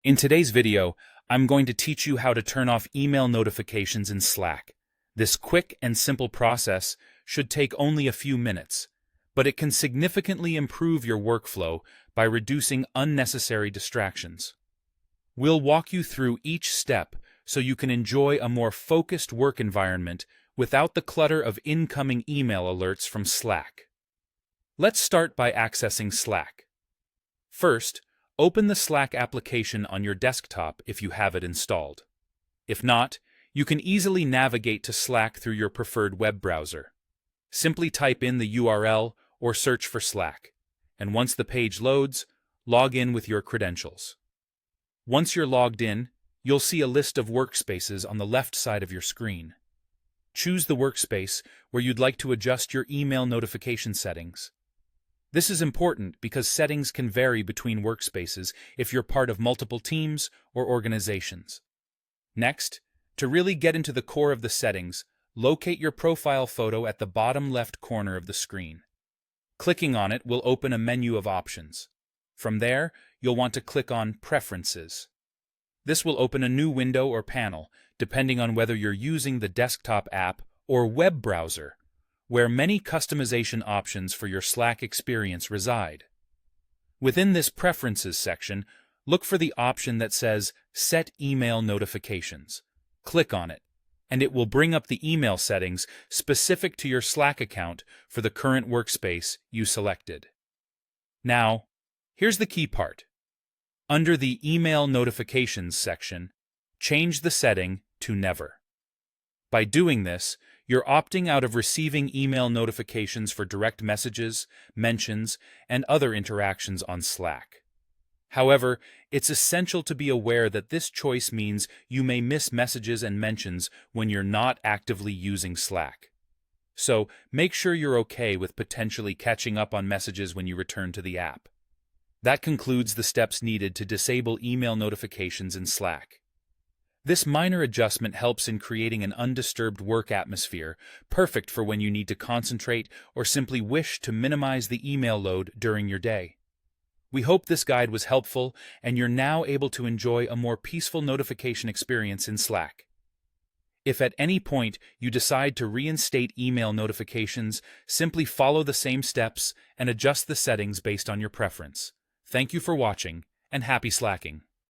In today's video, I'm going to teach you how to turn off email notifications in Slack. This quick and simple process should take only a few minutes, but it can significantly improve your workflow by reducing unnecessary distractions. We'll walk you through each step so you can enjoy a more focused work environment without the clutter of incoming email alerts from Slack. Let's start by accessing Slack. First, open the Slack application on your desktop if you have it installed. If not, you can easily navigate to Slack through your preferred web browser. Simply type in the URL or search for Slack, and once the page loads, log in with your credentials. Once you're logged in, you'll see a list of workspaces on the left side of your screen. Choose the workspace where you'd like to adjust your email notification settings. This is important because settings can vary between workspaces if you're part of multiple teams or organizations. Next, to really get into the core of the settings, locate your profile photo at the bottom left corner of the screen. Clicking on it will open a menu of options. From there, you'll want to click on Preferences. This will open a new window or panel, depending on whether you're using the desktop app or web browser, where many customization options for your Slack experience reside. Within this Preferences section, look for the option that says Set Email Notifications. Click on it, and it will bring up the email settings specific to your Slack account for the current workspace you selected. Now, here's the key part. Under the Email Notifications section, change the setting to Never. By doing this, you're opting out of receiving email notifications for direct messages, mentions, and other interactions on Slack. However, it's essential to be aware that this choice means you may miss messages and mentions when you're not actively using Slack. So, make sure you're okay with potentially catching up on messages when you return to the app. That concludes the steps needed to disable email notifications in Slack. This minor adjustment helps in creating an undisturbed work atmosphere, perfect for when you need to concentrate or simply wish to minimize the email load during your day. We hope this guide was helpful and you're now able to enjoy a more peaceful notification experience in Slack. If at any point you decide to reinstate email notifications, simply follow the same steps and adjust the settings based on your preference. Thank you for watching, and happy Slacking!